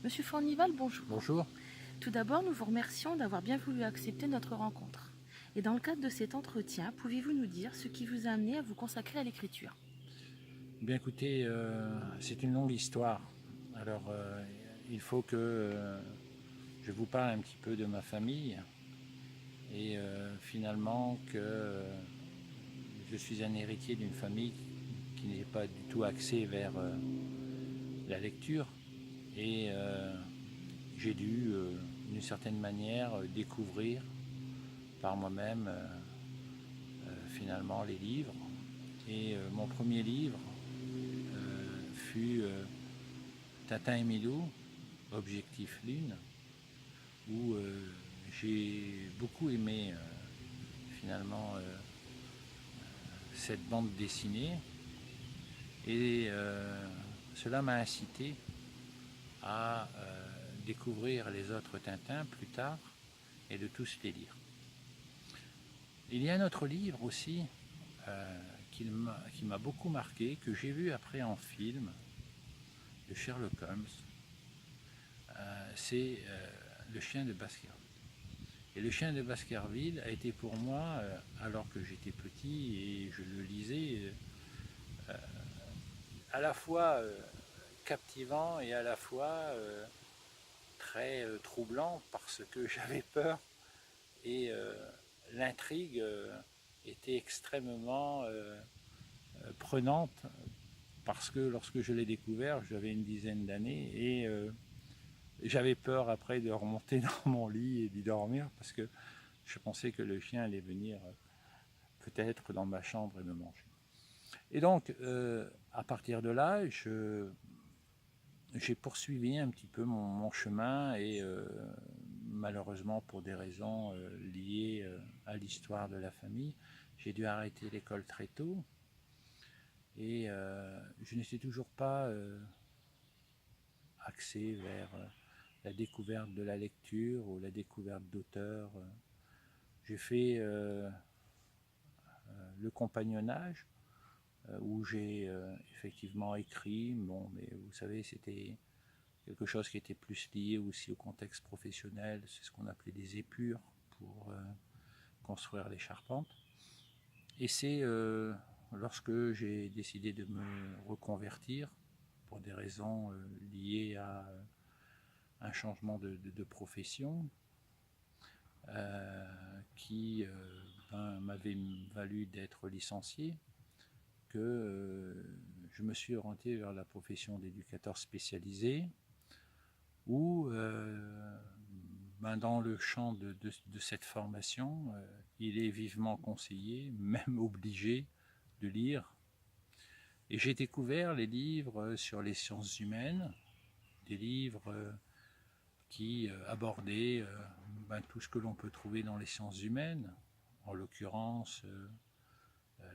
Monsieur Fournival, bonjour. Bonjour. Tout d'abord, nous vous remercions d'avoir bien voulu accepter notre rencontre. Et dans le cadre de cet entretien, pouvez-vous nous dire ce qui vous a amené à vous consacrer à l'écriture? Bien écoutez, c'est une longue histoire. Alors, il faut que je vous parle un petit peu de ma famille et finalement que je suis un héritier d'une famille qui n'est pas du tout axée vers la lecture et j'ai dû, d'une certaine manière, découvrir par moi-même finalement les livres. Et mon premier livre fut Tintin et Milou, Objectif Lune, où j'ai beaucoup aimé finalement cette bande dessinée et cela m'a incité à découvrir les autres Tintins plus tard et de tous les lire. Il y a un autre livre aussi qui m'a beaucoup marqué, que j'ai vu après en film, de Sherlock Holmes. C'est Le chien de Baskerville. Et Le chien de Baskerville a été pour moi, alors que j'étais petit et je le lisais, à la fois captivant et à la fois très troublant parce que j'avais peur et l'intrigue était extrêmement prenante parce que lorsque je l'ai découvert, j'avais une dizaine d'années et j'avais peur après de remonter dans mon lit et d'y dormir parce que je pensais que le chien allait venir peut-être dans ma chambre et me manger. Et donc, à partir de là, j'ai poursuivi un petit peu mon chemin et malheureusement pour des raisons liées à l'histoire de la famille, j'ai dû arrêter l'école très tôt et je n'étais toujours pas axé vers la découverte de la lecture ou la découverte d'auteurs. J'ai fait le compagnonnage où j'ai effectivement écrit, bon, mais vous savez, c'était quelque chose qui était plus lié aussi au contexte professionnel, c'est ce qu'on appelait des épures pour construire les charpentes. Et c'est lorsque j'ai décidé de me reconvertir pour des raisons liées à un changement de profession qui m'avait valu d'être licencié, que je me suis orienté vers la profession d'éducateur spécialisé où dans le champ de cette formation, il est vivement conseillé, même obligé, de lire. Et j'ai découvert les livres sur les sciences humaines, des livres qui abordaient tout ce que l'on peut trouver dans les sciences humaines, en l'occurrence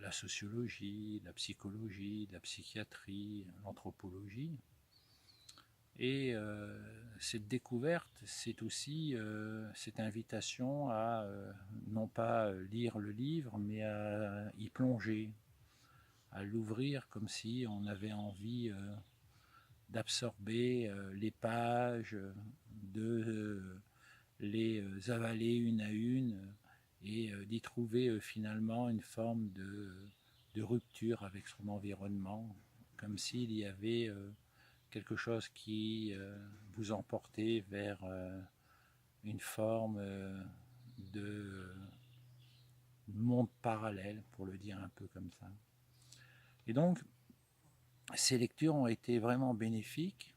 la sociologie, la psychologie, la psychiatrie, l'anthropologie. Et cette découverte, c'est aussi cette invitation à non pas lire le livre, mais à y plonger, à l'ouvrir comme si on avait envie d'absorber les pages, de les avaler une à une et d'y trouver finalement une forme de rupture avec son environnement, comme s'il y avait quelque chose qui vous emportait vers une forme de monde parallèle, pour le dire un peu comme ça. Et donc, ces lectures ont été vraiment bénéfiques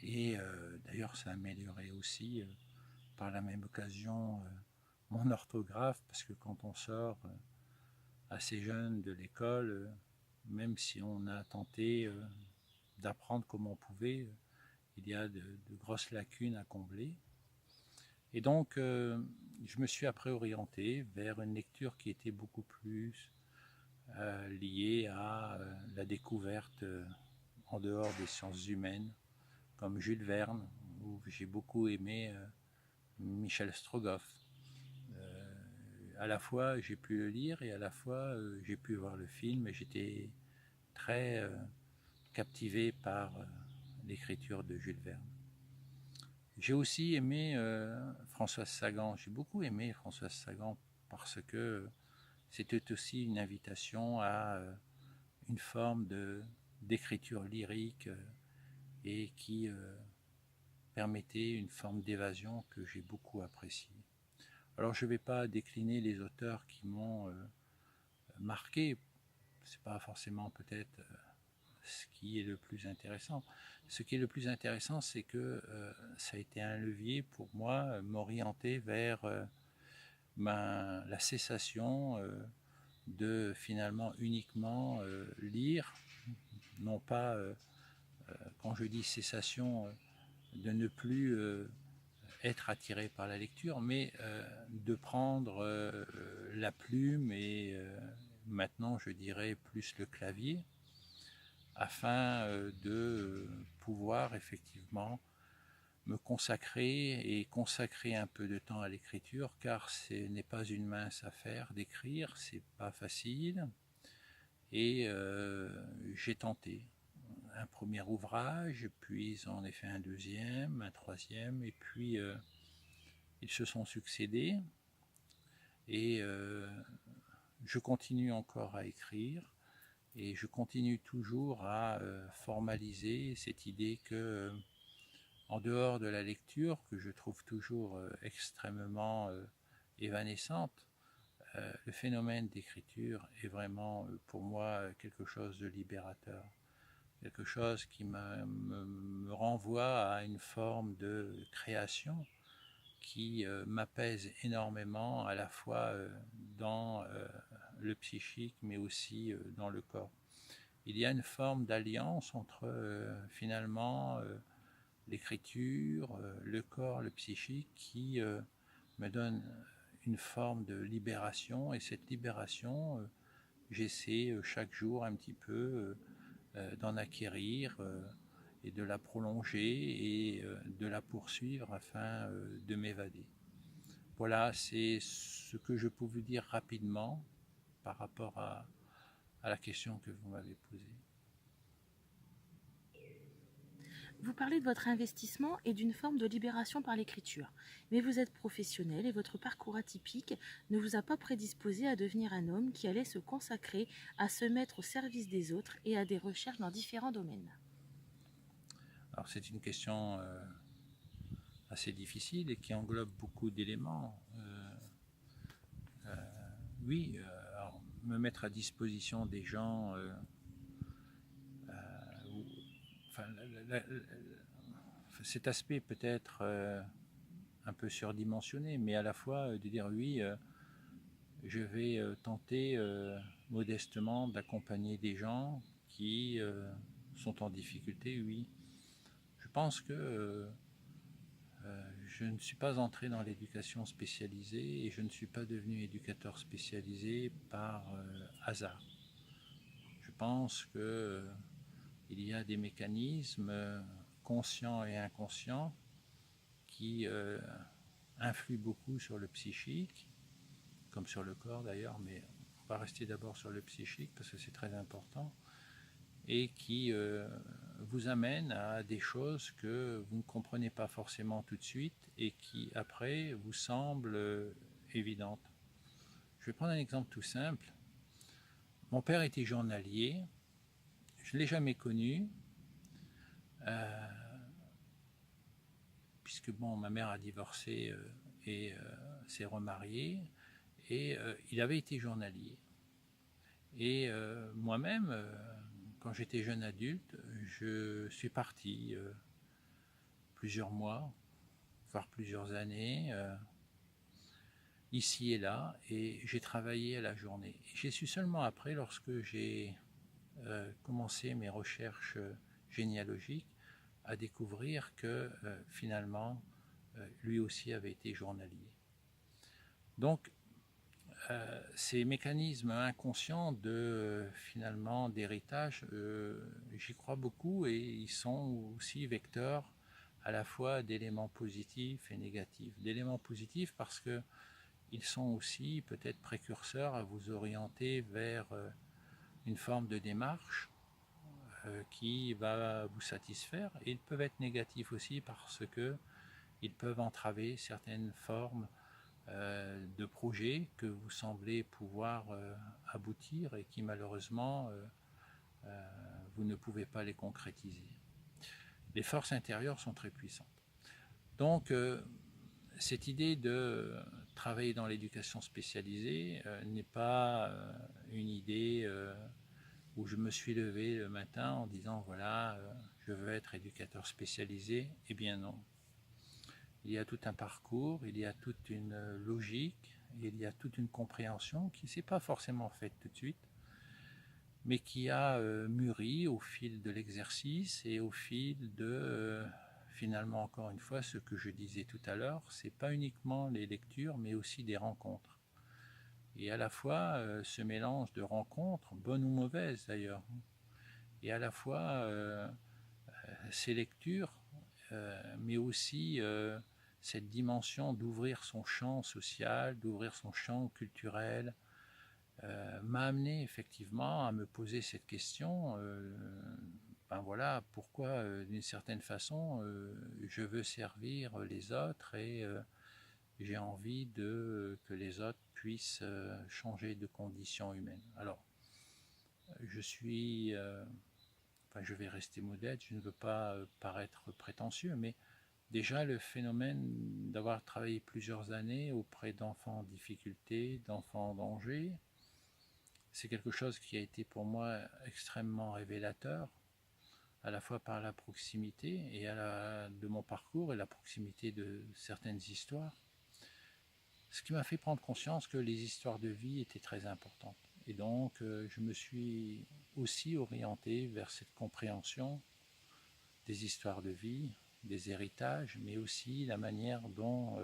et d'ailleurs ça a amélioré aussi par la même occasion mon orthographe, parce que quand on sort assez jeune de l'école, même si on a tenté d'apprendre comme on pouvait, il y a de grosses lacunes à combler. Et donc, je me suis après orienté vers une lecture qui était beaucoup plus liée à la découverte en dehors des sciences humaines, comme Jules Verne, où j'ai beaucoup aimé Michel Strogoff. À la fois, j'ai pu le lire et à la fois, j'ai pu voir le film et j'étais très captivé par l'écriture de Jules Verne. J'ai aussi aimé Françoise Sagan. J'ai beaucoup aimé Françoise Sagan parce que c'était aussi une invitation à une forme d'écriture lyrique et qui permettait une forme d'évasion que j'ai beaucoup appréciée. Alors je ne vais pas décliner les auteurs qui m'ont marqué, c'est pas forcément peut-être ce qui est le plus intéressant. Ce qui est le plus intéressant, c'est que ça a été un levier pour moi, m'orienter vers la cessation de finalement uniquement lire, non pas, quand je dis cessation, de ne plus être attiré par la lecture, mais de prendre la plume et maintenant je dirais plus le clavier, afin de pouvoir effectivement me consacrer et consacrer un peu de temps à l'écriture, car ce n'est pas une mince affaire d'écrire, c'est pas facile. Et j'ai tenté un premier ouvrage, puis j'en ai fait un deuxième, un troisième, et puis ils se sont succédés. Et je continue encore à écrire, et je continue toujours à formaliser cette idée que, en dehors de la lecture, que je trouve toujours extrêmement évanescente, le phénomène d'écriture est vraiment pour moi quelque chose de libérateur, quelque chose qui me renvoie à une forme de création qui m'apaise énormément, à la fois dans le psychique mais aussi dans le corps. Il y a une forme d'alliance entre finalement l'écriture, le corps, le psychique qui me donne une forme de libération, et cette libération, j'essaie chaque jour un petit peu d'en acquérir et de la prolonger et de la poursuivre afin de m'évader. Voilà, c'est ce que je peux vous dire rapidement par rapport à la question que vous m'avez posée. Vous parlez de votre investissement et d'une forme de libération par l'écriture, mais vous êtes professionnel et votre parcours atypique ne vous a pas prédisposé à devenir un homme qui allait se consacrer à se mettre au service des autres et à des recherches dans différents domaines. Alors c'est une question assez difficile et qui englobe beaucoup d'éléments. Oui, alors, me mettre à disposition des gens, enfin, cet aspect peut-être un peu surdimensionné, mais à la fois de dire oui, je vais tenter modestement d'accompagner des gens qui sont en difficulté, oui. Je pense que je ne suis pas entré dans l'éducation spécialisée et je ne suis pas devenu éducateur spécialisé par hasard. Je pense que il y a des mécanismes conscients et inconscients qui influent beaucoup sur le psychique, comme sur le corps d'ailleurs, mais on va rester d'abord sur le psychique parce que c'est très important, et qui vous amènent à des choses que vous ne comprenez pas forcément tout de suite et qui après vous semblent évidentes. Je vais prendre un exemple tout simple. Mon père était journalier, je ne l'ai jamais connu, puisque bon, ma mère a divorcé et s'est remariée, et il avait été journalier. Et moi-même, quand j'étais jeune adulte, je suis parti plusieurs mois, voire plusieurs années, ici et là, et j'ai travaillé à la journée. Et j'ai su seulement après, lorsque j'ai commencé mes recherches généalogiques, à découvrir que finalement, lui aussi avait été journalier. Donc, ces mécanismes inconscients de finalement d'héritage, j'y crois beaucoup, et ils sont aussi vecteurs à la fois d'éléments positifs et négatifs. D'éléments positifs parce que ils sont aussi peut-être précurseurs à vous orienter vers une forme de démarche qui va vous satisfaire, et ils peuvent être négatifs aussi parce que ils peuvent entraver certaines formes de projets que vous semblez pouvoir aboutir et qui malheureusement vous ne pouvez pas les concrétiser. Les forces intérieures sont très puissantes. Donc cette idée de travailler dans l'éducation spécialisée n'est pas une idée où je me suis levé le matin en disant voilà, je veux être éducateur spécialisé. Eh bien non. Il y a tout un parcours, il y a toute une logique, il y a toute une compréhension qui ne s'est pas forcément faite tout de suite, mais qui a mûri au fil de l'exercice et au fil de, finalement, encore une fois, ce que je disais tout à l'heure, c'est pas uniquement les lectures, mais aussi des rencontres. Et à la fois ce mélange de rencontres, bonnes ou mauvaises d'ailleurs, et à la fois ces lectures, mais aussi cette dimension d'ouvrir son champ social, d'ouvrir son champ culturel, m'a amené effectivement à me poser cette question. Ben voilà, pourquoi d'une certaine façon je veux servir les autres et j'ai envie que les autres puissent changer de condition humaine. Alors, je suis, enfin, je vais rester modeste, je ne veux pas paraître prétentieux, mais déjà le phénomène d'avoir travaillé plusieurs années auprès d'enfants en difficulté, d'enfants en danger, c'est quelque chose qui a été pour moi extrêmement révélateur, à la fois par la proximité de mon parcours et la proximité de certaines histoires. Ce qui m'a fait prendre conscience que les histoires de vie étaient très importantes. Et donc, je me suis aussi orienté vers cette compréhension des histoires de vie, des héritages, mais aussi la manière dont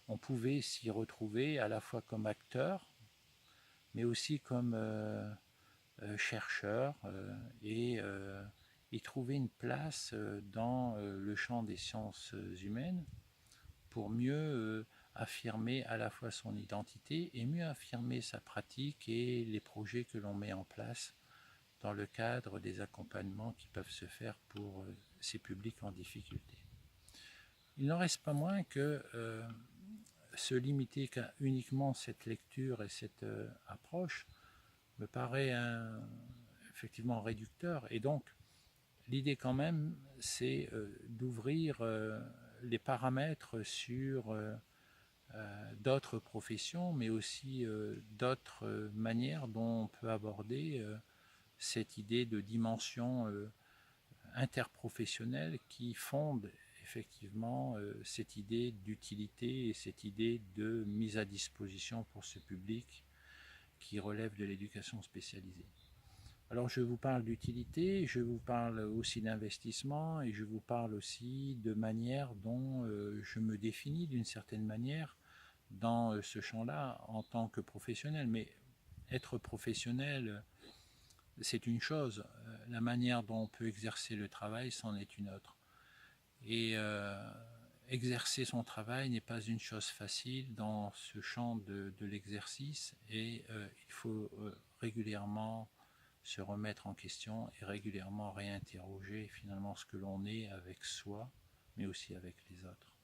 on pouvait s'y retrouver à la fois comme acteur, mais aussi comme chercheur et y trouver une place dans le champ des sciences humaines pour mieux affirmer à la fois son identité et mieux affirmer sa pratique et les projets que l'on met en place dans le cadre des accompagnements qui peuvent se faire pour ces publics en difficulté. Il n'en reste pas moins que se limiter qu'à uniquement cette lecture et cette approche me paraît effectivement réducteur. Et donc, l'idée quand même, c'est d'ouvrir les paramètres sur d'autres professions, mais aussi d'autres manières dont on peut aborder cette idée de dimension interprofessionnelle qui fonde effectivement cette idée d'utilité et cette idée de mise à disposition pour ce public qui relève de l'éducation spécialisée. Alors je vous parle d'utilité, je vous parle aussi d'investissement et je vous parle aussi de manière dont je me définis d'une certaine manière dans ce champ-là en tant que professionnel. Mais être professionnel, c'est une chose. La manière dont on peut exercer le travail, c'en est une autre. Et exercer son travail n'est pas une chose facile dans ce champ de l'exercice et il faut régulièrement se remettre en question et régulièrement réinterroger finalement ce que l'on est avec soi, mais aussi avec les autres.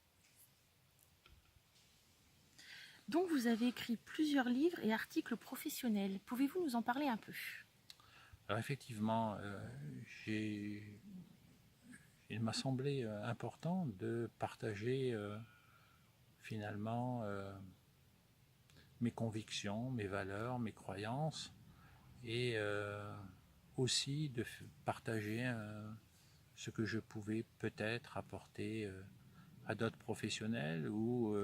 Donc vous avez écrit plusieurs livres et articles professionnels. Pouvez-vous nous en parler un peu ? Alors effectivement, il m'a semblé important de partager finalement mes convictions, mes valeurs, mes croyances et aussi de partager ce que je pouvais peut-être apporter à d'autres professionnels ou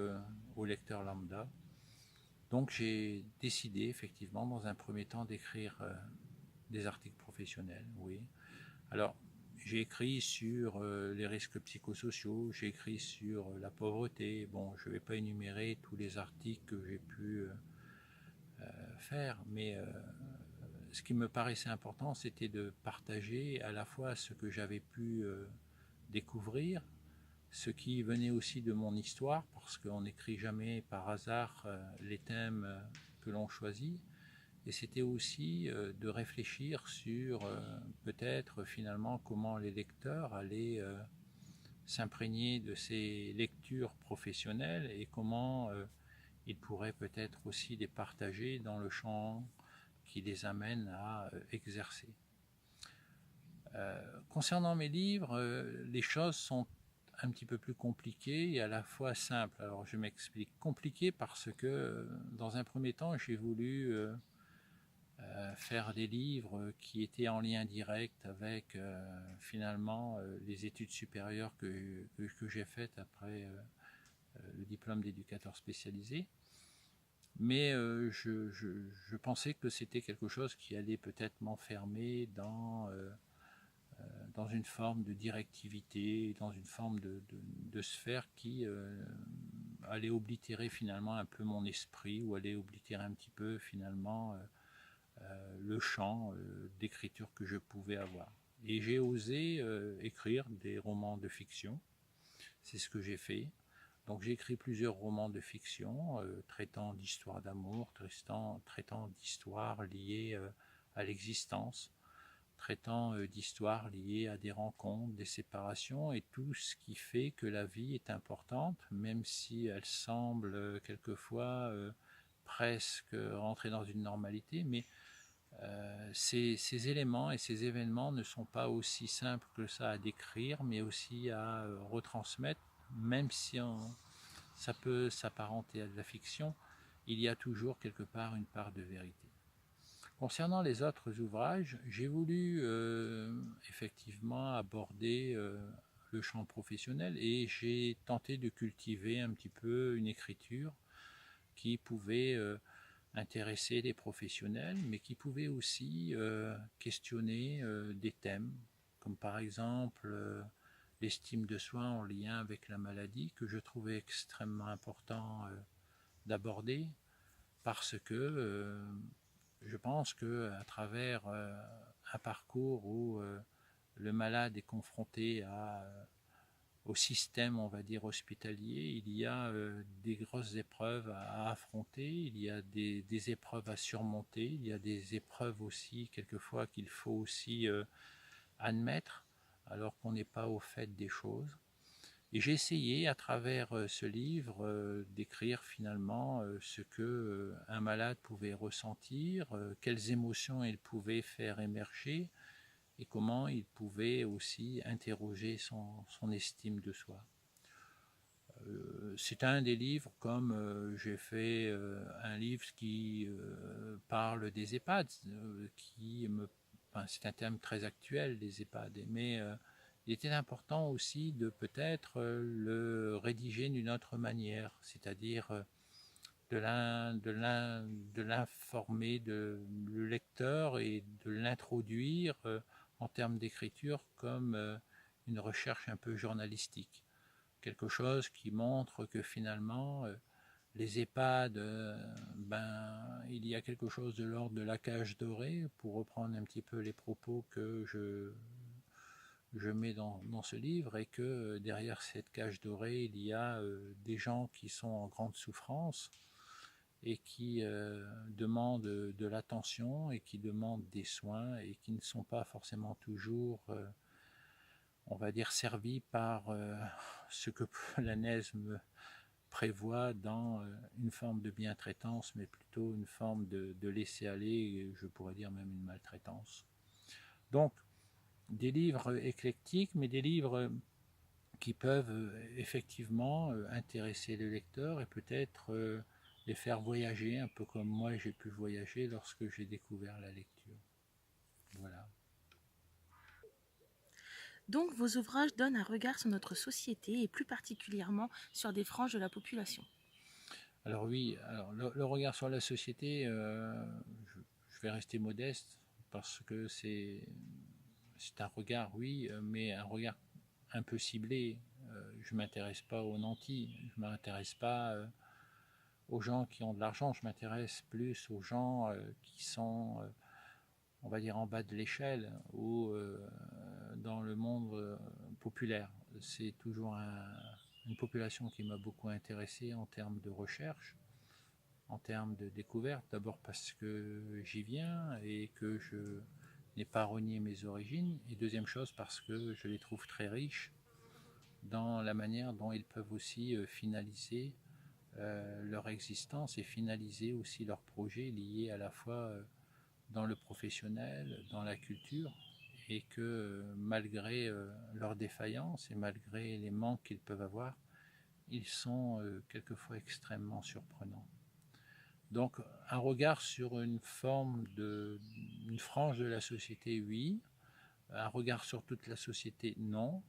aux lecteurs lambda. Donc j'ai décidé effectivement dans un premier temps d'écrire des articles professionnels, oui. Alors j'ai écrit sur les risques psychosociaux, j'ai écrit sur la pauvreté. Bon, je ne vais pas énumérer tous les articles que j'ai pu faire, mais ce qui me paraissait important, c'était de partager à la fois ce que j'avais pu découvrir, ce qui venait aussi de mon histoire, parce qu'on n'écrit jamais par hasard les thèmes que l'on choisit, et c'était aussi de réfléchir sur peut-être finalement comment les lecteurs allaient s'imprégner de ces lectures professionnelles et comment ils pourraient peut-être aussi les partager dans le champ qui les amène à exercer. Concernant mes livres, les choses sont un petit peu plus compliquées et à la fois simples. Alors je m'explique. Compliqué parce que dans un premier temps, j'ai voulu faire des livres qui étaient en lien direct avec finalement les études supérieures que j'ai faites après le diplôme d'éducateur spécialisé. Mais je pensais que c'était quelque chose qui allait peut-être m'enfermer dans une forme de directivité, dans une forme de sphère qui allait oblitérer finalement un peu mon esprit ou allait oblitérer un petit peu finalement le champ d'écriture que je pouvais avoir. Et j'ai osé écrire des romans de fiction. C'est ce que j'ai fait. Donc j'ai écrit plusieurs romans de fiction traitant d'histoires d'amour, traitant d'histoires liées à l'existence, traitant d'histoires liées à des rencontres, des séparations et tout ce qui fait que la vie est importante, même si elle semble quelquefois presque rentrer dans une normalité, mais ces éléments et ces événements ne sont pas aussi simples que ça à décrire, mais aussi à retransmettre, même si ça peut s'apparenter à de la fiction, il y a toujours quelque part une part de vérité. Concernant les autres ouvrages, j'ai voulu effectivement aborder le champ professionnel et j'ai tenté de cultiver un petit peu une écriture qui pouvait intéresser les professionnels, mais qui pouvait aussi questionner des thèmes, comme par exemple l'estime de soi en lien avec la maladie, que je trouvais extrêmement important d'aborder, parce que je pense qu'à travers un parcours où le malade est confronté au système, on va dire, hospitalier, il y a des grosses épreuves à affronter, il y a des épreuves à surmonter, il y a des épreuves aussi, quelquefois, qu'il faut aussi admettre, alors qu'on n'est pas au fait des choses. Et j'ai essayé, à travers ce livre, d'écrire finalement ce que un malade pouvait ressentir, quelles émotions il pouvait faire émerger, et comment il pouvait aussi interroger son estime de soi. C'est un des livres, comme j'ai fait un livre qui parle des EHPAD, c'est un thème très actuel, les EHPAD, mais il était important aussi de peut-être le rédiger d'une autre manière, c'est-à-dire de l'informer le lecteur et de l'introduire en termes d'écriture comme une recherche un peu journalistique. Quelque chose qui montre que finalement, les EHPAD, il y a quelque chose de l'ordre de la cage dorée, pour reprendre un petit peu les propos que je mets dans ce livre, et que derrière cette cage dorée, il y a des gens qui sont en grande souffrance et qui demandent de l'attention et qui demandent des soins et qui ne sont pas forcément toujours, on va dire, servis par ce que l'ANESM prévoit dans une forme de bientraitance, mais plutôt une forme de laisser-aller, je pourrais dire même une maltraitance. Donc, des livres éclectiques, mais des livres qui peuvent effectivement intéresser le lecteur et peut-être les faire voyager, un peu comme moi j'ai pu voyager lorsque j'ai découvert la lecture. Voilà. Donc vos ouvrages donnent un regard sur notre société et plus particulièrement sur des franges de la population. Alors oui, le regard sur la société, je vais rester modeste parce que c'est un regard, oui, mais un regard un peu ciblé. Je ne m'intéresse pas aux nantis, je ne m'intéresse pas aux gens qui ont de l'argent, je m'intéresse plus aux gens qui sont, on va dire, en bas de l'échelle ou dans le monde populaire. C'est toujours une population qui m'a beaucoup intéressé en termes de recherche, en termes de découverte. D'abord parce que j'y viens et que je n'ai pas renié mes origines. Et deuxième chose parce que je les trouve très riches dans la manière dont ils peuvent aussi finaliser leur existence et finaliser aussi leurs projets liés à la fois dans le professionnel, dans la culture, et que malgré leurs défaillances et malgré les manques qu'ils peuvent avoir, ils sont quelquefois extrêmement surprenants. Donc un regard sur une une frange de la société, oui. Un regard sur toute la société, non.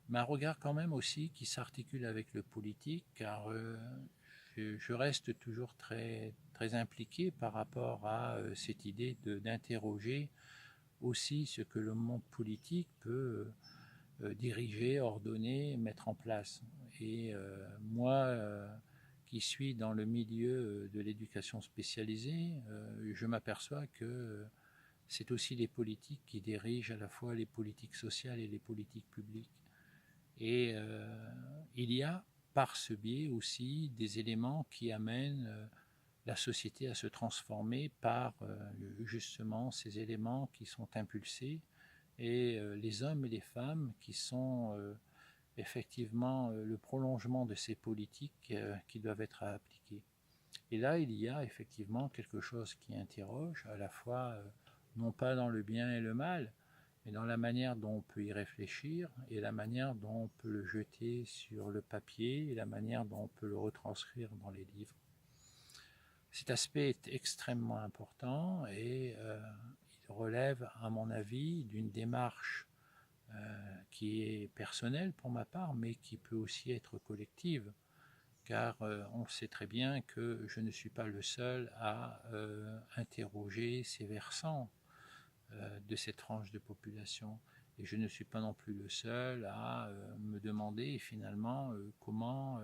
Mais un regard quand même aussi qui s'articule avec le politique, car je reste toujours très impliqué par rapport à cette idée d'interroger aussi ce que le monde politique peut diriger, ordonner, mettre en place. Et moi, qui suis dans le milieu de l'éducation spécialisée, je m'aperçois que c'est aussi les politiques qui dirigent à la fois les politiques sociales et les politiques publiques. Et il y a par ce biais aussi des éléments qui amènent la société à se transformer par justement ces éléments qui sont impulsés et les hommes et les femmes qui sont effectivement le prolongement de ces politiques qui doivent être appliquées. Et là, il y a effectivement quelque chose qui interroge à la fois non pas dans le bien et le mal, mais dans la manière dont on peut y réfléchir et la manière dont on peut le jeter sur le papier et la manière dont on peut le retranscrire dans les livres. Cet aspect est extrêmement important et il relève, à mon avis, d'une démarche qui est personnelle pour ma part, mais qui peut aussi être collective, car on sait très bien que je ne suis pas le seul à interroger ces versants de cette tranche de population. Et je ne suis pas non plus le seul à me demander finalement comment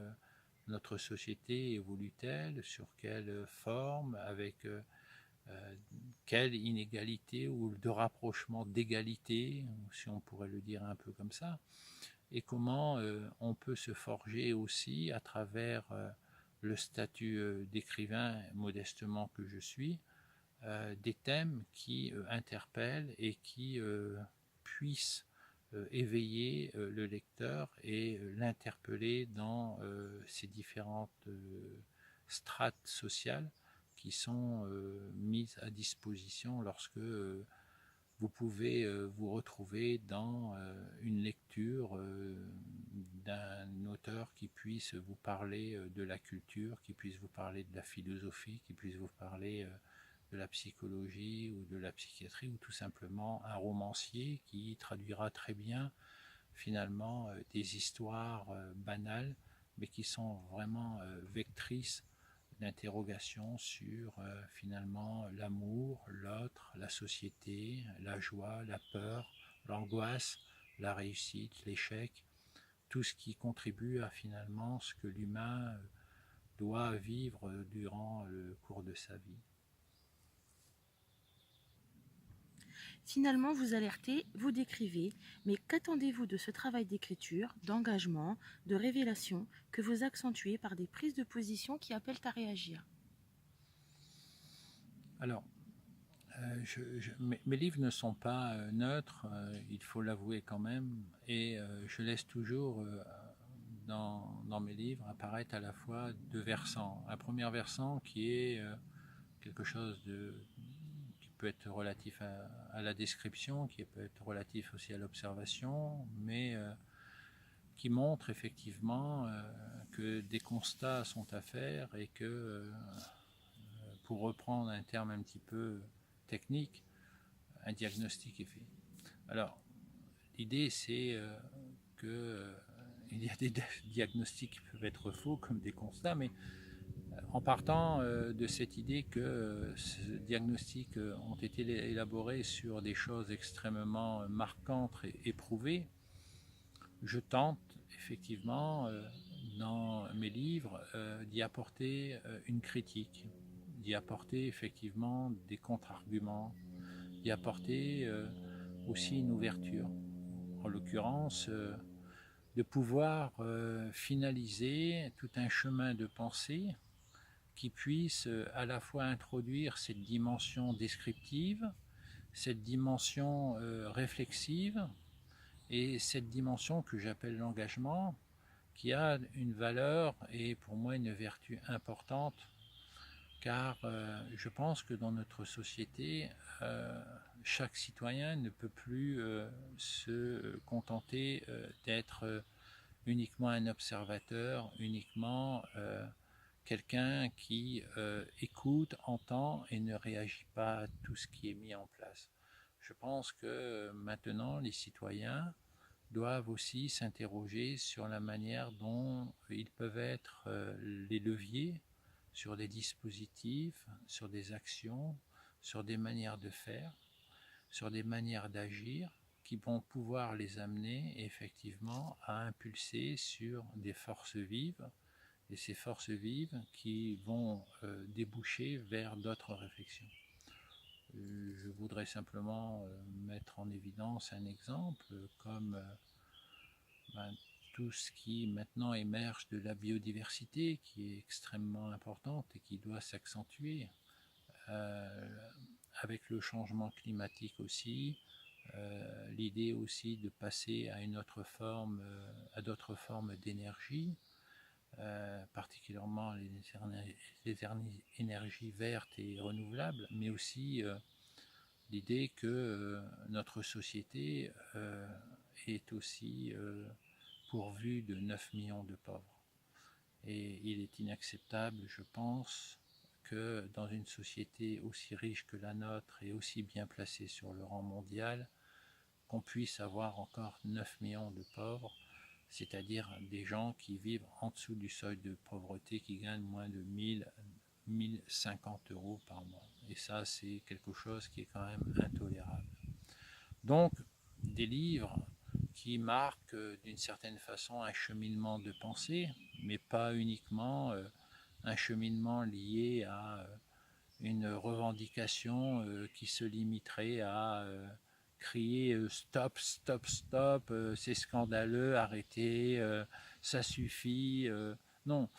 notre société évolue-t-elle, sur quelle forme, avec quelle inégalité ou de rapprochement d'égalité, si on pourrait le dire un peu comme ça, et comment on peut se forger aussi à travers le statut d'écrivain modestement que je suis, des thèmes qui interpellent et qui puissent éveiller le lecteur et l'interpeller dans ces différentes strates sociales qui sont mises à disposition lorsque vous pouvez vous retrouver dans une lecture d'un auteur qui puisse vous parler de la culture, qui puisse vous parler de la philosophie, qui puisse vous parler de la psychologie ou de la psychiatrie, ou tout simplement un romancier qui traduira très bien finalement des histoires banales, mais qui sont vraiment vectrices d'interrogation sur finalement l'amour, l'autre, la société, la joie, la peur, l'angoisse, la réussite, l'échec, tout ce qui contribue à finalement ce que l'humain doit vivre durant le cours de sa vie. Finalement, vous alertez, vous décrivez, mais qu'attendez-vous de ce travail d'écriture, d'engagement, de révélation que vous accentuez par des prises de position qui appellent à réagir? Alors, mes livres ne sont pas neutres, il faut l'avouer quand même, et je laisse toujours dans mes livres apparaître à la fois deux versants. Un premier versant qui est quelque chose qui peut être relatif à la description, qui peut être relatif aussi à l'observation, mais qui montre effectivement que des constats sont à faire et que, pour reprendre un terme un petit peu technique, un diagnostic est fait. Alors, l'idée c'est il y a des diagnostics qui peuvent être faux comme des constats, mais en partant de cette idée que ces diagnostics ont été élaborés sur des choses extrêmement marquantes et éprouvées, je tente effectivement dans mes livres d'y apporter une critique, d'y apporter effectivement des contre-arguments, d'y apporter aussi une ouverture. En l'occurrence, de pouvoir finaliser tout un chemin de pensée qui puisse à la fois introduire cette dimension descriptive, cette dimension réflexive, Et cette dimension que j'appelle l'engagement, qui a une valeur et pour moi une vertu importante, car je pense que dans notre société, chaque citoyen ne peut plus se contenter d'être uniquement un observateur, uniquement quelqu'un qui écoute, entend et ne réagit pas à tout ce qui est mis en place. Je pense que maintenant les citoyens doivent aussi s'interroger sur la manière dont ils peuvent être les leviers sur des dispositifs, sur des actions, sur des manières de faire, sur des manières d'agir qui vont pouvoir les amener effectivement à impulser sur des forces vives et ces forces vives qui vont déboucher vers d'autres réflexions. Je voudrais simplement mettre en évidence un exemple comme tout ce qui maintenant émerge de la biodiversité qui est extrêmement importante et qui doit s'accentuer avec le changement climatique aussi, l'idée aussi de passer à une autre forme, à d'autres formes d'énergie, particulièrement les énergies vertes et renouvelables, mais aussi l'idée que notre société est aussi pourvue de 9 millions de pauvres. Et il est inacceptable, je pense, que dans une société aussi riche que la nôtre et aussi bien placée sur le rang mondial, qu'on puisse avoir encore 9 millions de pauvres, c'est-à-dire des gens qui vivent en dessous du seuil de pauvreté, qui gagnent moins de 1050 euros par mois. Et ça, c'est quelque chose qui est quand même intolérable. Donc, des livres qui marquent d'une certaine façon un cheminement de pensée, mais pas uniquement un cheminement lié à une revendication qui se limiterait à crier stop, stop, stop, c'est scandaleux, arrêtez, ça suffit. Non.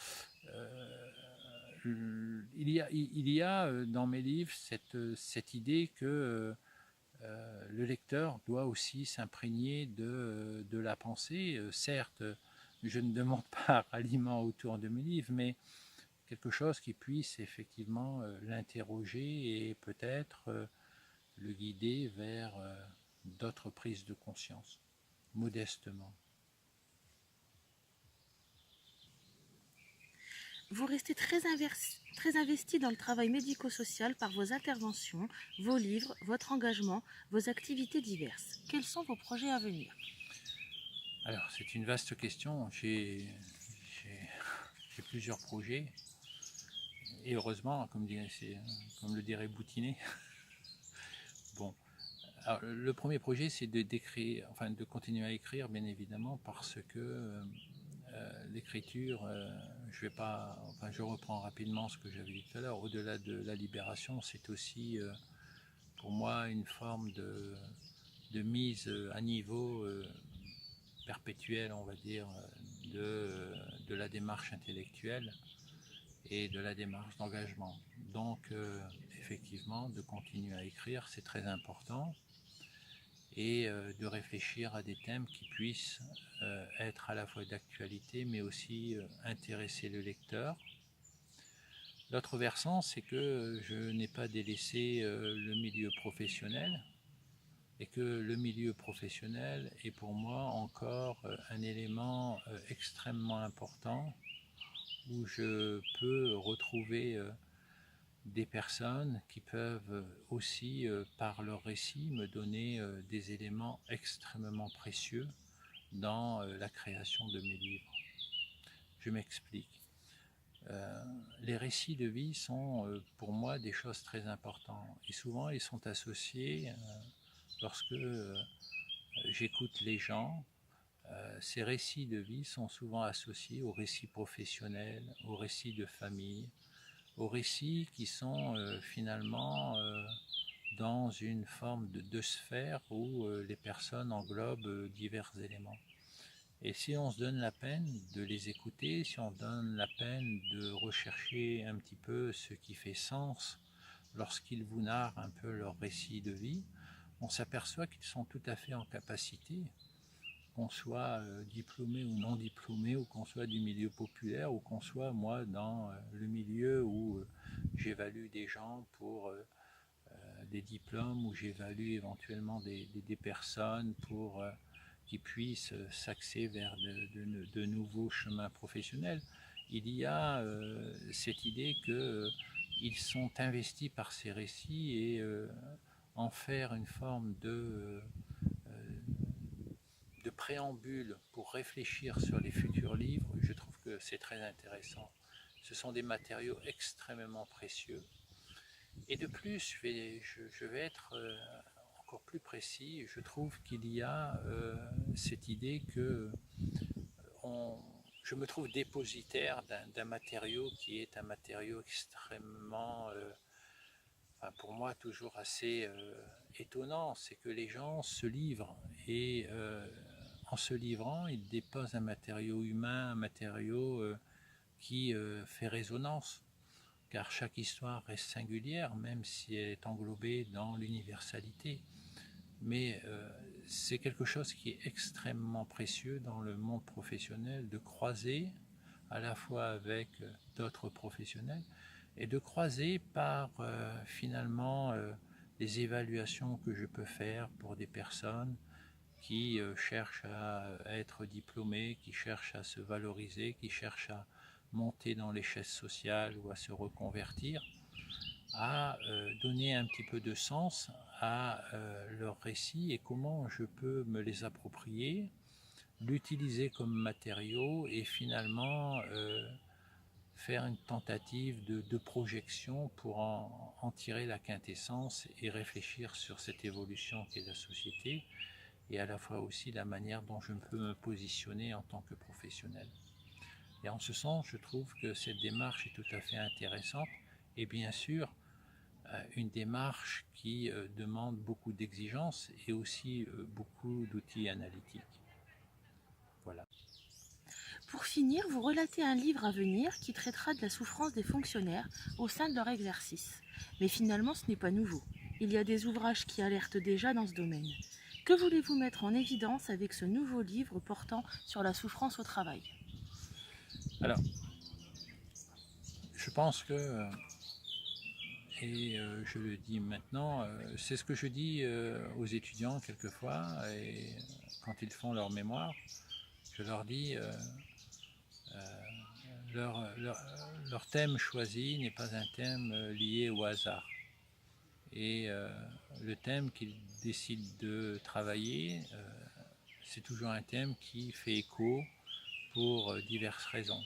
Il y a dans mes livres cette idée que le lecteur doit aussi s'imprégner de la pensée. Certes, je ne demande pas ralliement autour de mes livres, mais quelque chose qui puisse effectivement l'interroger et peut-être le guider vers d'autres prises de conscience, modestement. Vous restez très investi dans le travail médico-social par vos interventions, vos livres, votre engagement, vos activités diverses. Quels sont vos projets à venir? Alors, c'est une vaste question. J'ai plusieurs projets. Et heureusement, comme le dirait Boutinet. Bon. Alors, le premier projet, c'est de continuer à écrire, bien évidemment, parce que l'écriture, je reprends rapidement ce que j'avais dit tout à l'heure, au-delà de la libération, c'est aussi pour moi une forme de mise à niveau perpétuelle, on va dire, de la démarche intellectuelle et de la démarche d'engagement. Donc, effectivement, de continuer à écrire, c'est très important, et de réfléchir à des thèmes qui puissent être à la fois d'actualité, mais aussi intéresser le lecteur. L'autre versant, c'est que je n'ai pas délaissé le milieu professionnel, et que le milieu professionnel est pour moi encore un élément extrêmement important où je peux retrouver des personnes qui peuvent aussi, par leur récit, me donner des éléments extrêmement précieux dans la création de mes livres. Je m'explique. Les récits de vie sont pour moi des choses très importantes, et souvent ils sont associés lorsque j'écoute les gens. Ces récits de vie sont souvent associés aux récits professionnels, aux récits de famille, aux récits qui sont finalement dans une forme de deux sphères où les personnes englobent divers éléments. Et si on se donne la peine de les écouter, si on donne la peine de rechercher un petit peu ce qui fait sens lorsqu'ils vous narrent un peu leur récit de vie, on s'aperçoit qu'ils sont tout à fait en capacité qu'on soit diplômé ou non diplômé, ou qu'on soit du milieu populaire, ou qu'on soit, moi, dans le milieu où j'évalue des gens pour des diplômes, où j'évalue éventuellement des personnes pour qui puissent s'axer vers de nouveaux chemins professionnels. Il y a cette idée qu'ils sont investis par ces récits et en faire une forme de préambule pour réfléchir sur les futurs livres, je trouve que c'est très intéressant. Ce sont des matériaux extrêmement précieux. Et de plus, je vais être encore plus précis. Je trouve qu'il y a cette idée que je me trouve dépositaire d'un matériau qui est un matériau extrêmement, enfin pour moi toujours assez étonnant. C'est que les gens se livrent et en se livrant, ils déposent un matériau humain, un matériau qui fait résonance. Car chaque histoire reste singulière, même si elle est englobée dans l'universalité. Mais c'est quelque chose qui est extrêmement précieux dans le monde professionnel, de croiser à la fois avec d'autres professionnels et de croiser par finalement les évaluations que je peux faire pour des personnes qui cherchent à être diplômées, qui cherchent à se valoriser, qui cherchent à monter dans l'échelle sociale ou à se reconvertir, à donner un petit peu de sens à leur récit et comment je peux me les approprier, l'utiliser comme matériau et finalement faire une tentative de projection pour en tirer la quintessence et réfléchir sur cette évolution qu'est la société et à la fois aussi la manière dont je peux me positionner en tant que professionnel. Et en ce sens, je trouve que cette démarche est tout à fait intéressante et bien sûr une démarche qui demande beaucoup d'exigences et aussi beaucoup d'outils analytiques. Voilà. Pour finir, vous relatez un livre à venir qui traitera de la souffrance des fonctionnaires au sein de leur exercice. Mais finalement, ce n'est pas nouveau. Il y a des ouvrages qui alertent déjà dans ce domaine. Que voulez-vous mettre en évidence avec ce nouveau livre portant sur la souffrance au travail ? Alors, je pense que, et je le dis maintenant, c'est ce que je dis aux étudiants quelquefois, et quand ils font leur mémoire, je leur dis leur thème choisi n'est pas un thème lié au hasard. Et le thème qu'ils décident de travailler, c'est toujours un thème qui fait écho pour diverses raisons.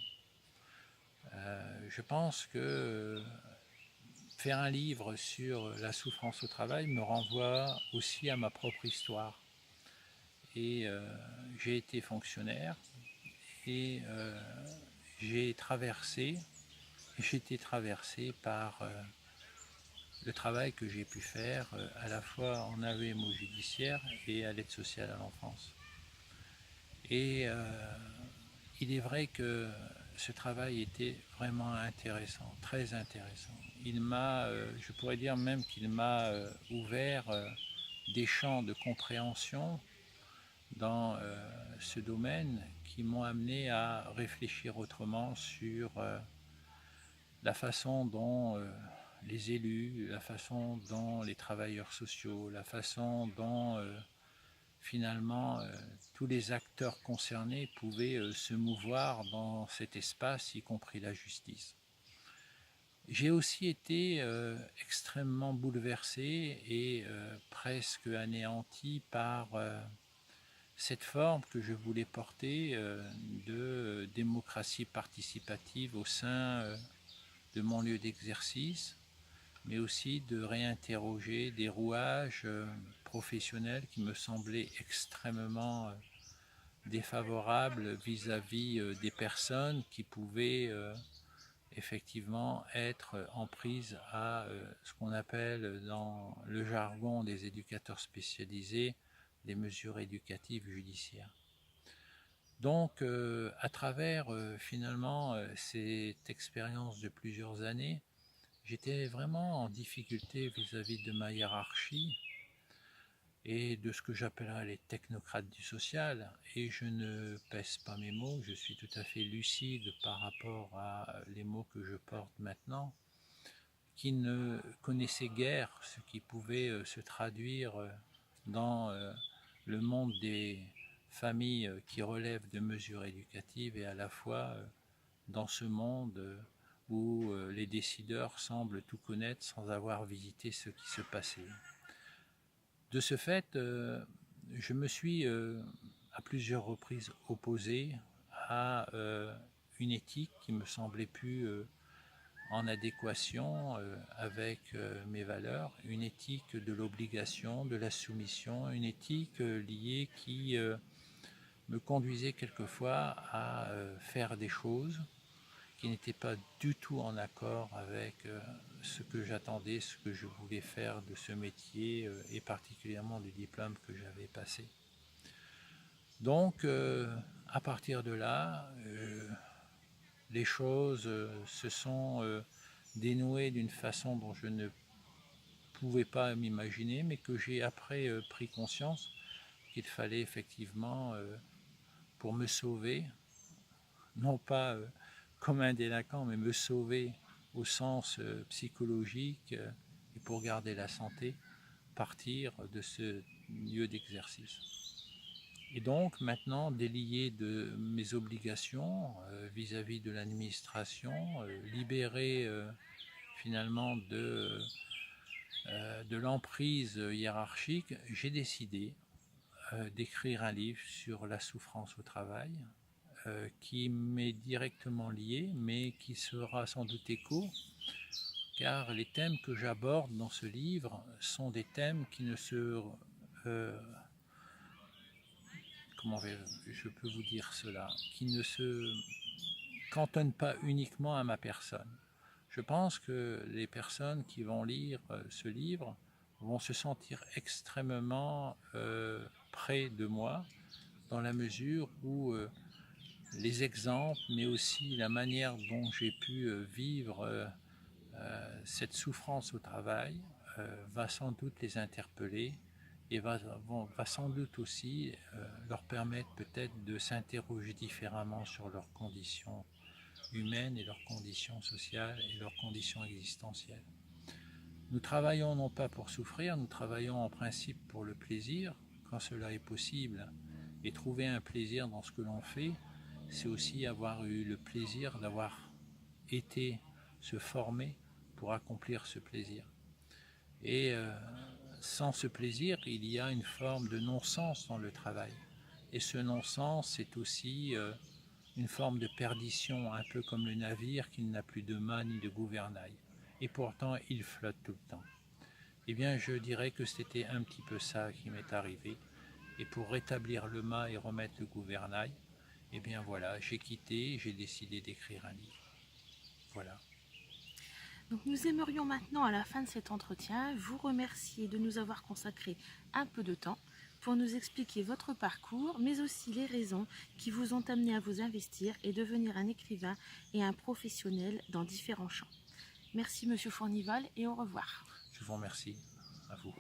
Je pense que faire un livre sur la souffrance au travail me renvoie aussi à ma propre histoire. Et j'ai été fonctionnaire et j'ai été traversé par le travail que j'ai pu faire à la fois en AEMO judiciaire et à l'aide sociale à l'enfance. Et il est vrai que ce travail était vraiment intéressant, très intéressant. Il m'a, je pourrais dire même qu'il m'a ouvert des champs de compréhension dans ce domaine qui m'ont amené à réfléchir autrement sur la façon dont les élus, la façon dont les travailleurs sociaux, la façon dont finalement tous les acteurs concernés pouvaient se mouvoir dans cet espace, y compris la justice. J'ai aussi été extrêmement bouleversé et presque anéanti par cette forme que je voulais porter de démocratie participative au sein de mon lieu d'exercice, mais aussi de réinterroger des rouages professionnels qui me semblaient extrêmement défavorables vis-à-vis des personnes qui pouvaient effectivement être en prise à ce qu'on appelle dans le jargon des éducateurs spécialisés des mesures éducatives judiciaires. Donc à travers finalement cette expérience de plusieurs années, j'étais vraiment en difficulté vis-à-vis de ma hiérarchie et de ce que j'appellerais les technocrates du social, et je ne pèse pas mes mots, je suis tout à fait lucide par rapport à les mots que je porte maintenant, qui ne connaissaient guère ce qui pouvait se traduire dans le monde des familles qui relèvent de mesures éducatives, et à la fois dans ce monde où les décideurs semblent tout connaître sans avoir visité ce qui se passait. De ce fait, je me suis à plusieurs reprises opposé à une éthique qui me semblait plus en adéquation avec mes valeurs, une éthique de l'obligation, de la soumission, une éthique liée qui me conduisait quelquefois à faire des choses qui n'étaient pas du tout en accord avec ce que j'attendais, ce que je voulais faire de ce métier et particulièrement du diplôme que j'avais passé. Donc, à partir de là, les choses se sont dénouées d'une façon dont je ne pouvais pas m'imaginer, mais que j'ai après pris conscience qu'il fallait effectivement, pour me sauver, non pas comme un délinquant, mais me sauver au sens psychologique et pour garder la santé, partir de ce lieu d'exercice. Et donc maintenant, délié de mes obligations vis-à-vis de l'administration, libéré finalement de l'emprise hiérarchique, j'ai décidé d'écrire un livre sur la souffrance au travail, qui m'est directement lié, mais qui sera sans doute écho, car les thèmes que j'aborde dans ce livre sont des thèmes qui ne se... comment je peux vous dire cela, qui ne se cantonnent pas uniquement à ma personne. Je pense que les personnes qui vont lire ce livre vont se sentir extrêmement près de moi, dans la mesure où les exemples, mais aussi la manière dont j'ai pu vivre cette souffrance au travail va sans doute les interpeller et va sans doute aussi leur permettre peut-être de s'interroger différemment sur leurs conditions humaines et leurs conditions sociales et leurs conditions existentielles. Nous travaillons non pas pour souffrir, nous travaillons en principe pour le plaisir, quand cela est possible, et trouver un plaisir dans ce que l'on fait, c'est aussi avoir eu le plaisir d'avoir été se former pour accomplir ce plaisir. Et sans ce plaisir, il y a une forme de non-sens dans le travail. Et ce non-sens, c'est aussi une forme de perdition, un peu comme le navire qui n'a plus de mât ni de gouvernail. Et pourtant, il flotte tout le temps. Eh bien, je dirais que c'était un petit peu ça qui m'est arrivé. Et pour rétablir le mât et remettre le gouvernail, eh bien voilà, j'ai quitté, j'ai décidé d'écrire un livre. Voilà. Donc nous aimerions maintenant, à la fin de cet entretien, vous remercier de nous avoir consacré un peu de temps pour nous expliquer votre parcours, mais aussi les raisons qui vous ont amené à vous investir et devenir un écrivain et un professionnel dans différents champs. Merci Monsieur Fournival et au revoir. Je vous remercie, à vous.